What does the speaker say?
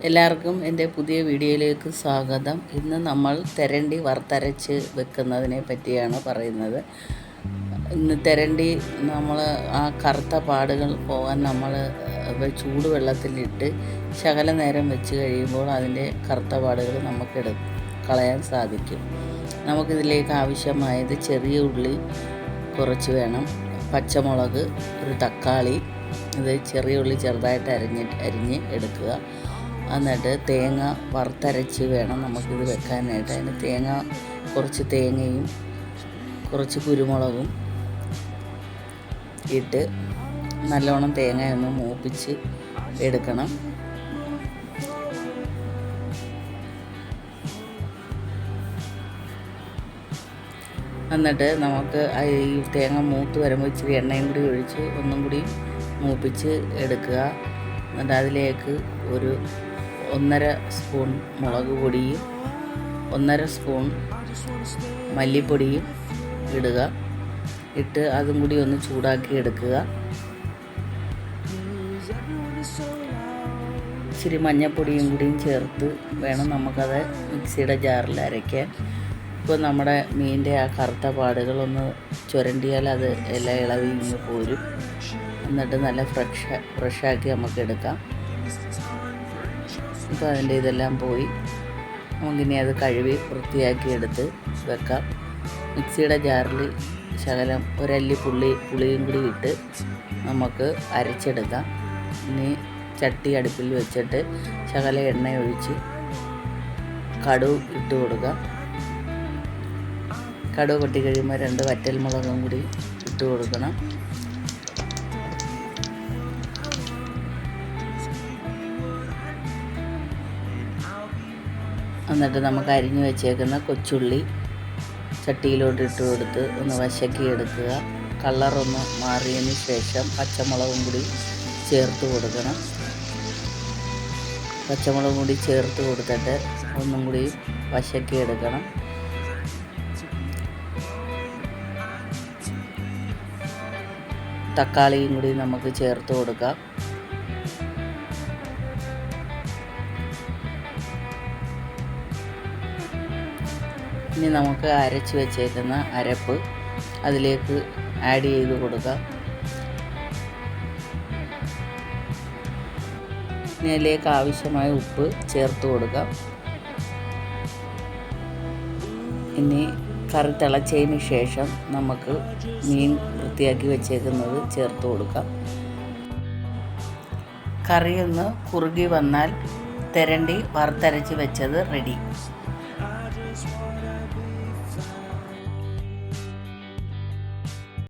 എല്ലാവർക്കും എൻ്റെ പുതിയ വീഡിയോയിലേക്ക് സ്വാഗതം. ഇന്ന് നമ്മൾ തെരണ്ടി വറുത്തരച്ച് വെക്കുന്നതിനെ പറ്റിയാണ് പറയുന്നത്. ഇന്ന് തെരണ്ടി നമ്മൾ ആ കറുത്ത പാടുകൾ പോകാൻ നമ്മൾ ചൂടുവെള്ളത്തിലിട്ട് ശകല നേരം വെച്ച് കഴിയുമ്പോൾ അതിൻ്റെ കറുത്ത പാടുകൾ നമുക്ക് കളയാൻ സാധിക്കും. നമുക്കിതിലേക്ക് ആവശ്യമായത് ചെറിയ ഉള്ളി കുറച്ച് വേണം, പച്ചമുളക്, ഒരു തക്കാളി, ഇത് ചെറിയ ഉള്ളി ചെറുതായിട്ട് അരിഞ്ഞ് എടുക്കുക. എന്നിട്ട് തേങ്ങ വറുത്തരച്ച് വേണം നമുക്കിത് വെക്കാനായിട്ട്. അതിന് കുറച്ച് തേങ്ങയും കുറച്ച് കുരുമുളകും ഇട്ട് നല്ലോണം തേങ്ങയൊന്ന് മൂപ്പിച്ച് എടുക്കണം. എന്നിട്ട് നമുക്ക് ഈ തേങ്ങ മൂത്ത് വരുമ്പോൾ ഇച്ചിരി എണ്ണയും കൂടി ഒഴിച്ച് ഒന്നും കൂടി മൂപ്പിച്ച് എടുക്കുക. എന്നിട്ട് അതിലേക്ക് ഒരു 1.5 സ്പൂൺ മുളക് പൊടിയും 1.5 സ്പൂൺ മല്ലിപ്പൊടിയും ഇടുക. ഇട്ട് അതും കൂടി ഒന്ന് ചൂടാക്കി എടുക്കുക. ഇച്ചിരി മഞ്ഞൾപ്പൊടിയും കൂടിയും ചേർത്ത് വേണം നമുക്കത് മിക്സിയുടെ ജാറിൽ അരയ്ക്കാൻ. ഇപ്പോൾ നമ്മുടെ മീനിൻ്റെ ആ കറുത്ത പാടുകളൊന്ന് ചുരണ്ടിയാൽ അത് എല്ലാം ഇളവി ഇങ്ങ് പോരും. എന്നിട്ട് നല്ല ഫ്രഷാക്കി നമുക്ക് എടുക്കാം. ഇപ്പോൾ അതിൻ്റെ ഇതെല്ലാം പോയി. നമുക്കിനി അത് കഴുകി വൃത്തിയാക്കി എടുത്ത് വെക്കാം. മിക്സിയുടെ ജാറിൽ ശകലം ഒരല്ലി പുളിയും കൂടി ഇട്ട് നമുക്ക് അരച്ചെടുക്കാം. ഇനി ചട്ടി അടുപ്പിൽ വെച്ചിട്ട് ശകല എണ്ണ ഒഴിച്ച് കടുക് ഇട്ട് കൊടുക്കുക. കടുക് പൊട്ടി കഴിയുമ്പോൾ 2 വറ്റൽമുളകും കൂടി ഇട്ട് കൊടുക്കണം. എന്നിട്ട് നമുക്ക് അരിഞ്ഞു വെച്ചേക്കുന്ന കൊച്ചുള്ളി ചട്ടിയിലോട്ട് ഇട്ട് കൊടുത്ത് ഒന്ന് വശക്കി എടുക്കുക. കളറൊന്ന് മാറിയതിന് ശേഷം പച്ചമുളകും കൂടി ചേർത്ത് കൊടുക്കണം. പച്ചമുളകും കൂടി ചേർത്ത് കൊടുത്തിട്ട് ഒന്നും കൂടി വശക്കി എടുക്കണം. തക്കാളിയും കൂടി നമുക്ക് ചേർത്ത് കൊടുക്കാം. ഇനി നമുക്ക് അരച്ച് വെച്ചേക്കുന്ന അരപ്പ് അതിലേക്ക് ആഡ് ചെയ്ത് കൊടുക്കാം. ഇനി അതിലേക്ക് ആവശ്യമായ ഉപ്പ് ചേർത്ത് കൊടുക്കാം. ഇനി കറി തിളച്ചതിന് ശേഷം നമുക്ക് മീൻ വൃത്തിയാക്കി വെച്ചേക്കുന്നത് ചേർത്ത് കൊടുക്കാം. കറി ഒന്ന് കുറുകി വന്നാൽ തെരണ്ടി വറുത്തരച്ച് വെച്ചത് റെഡി.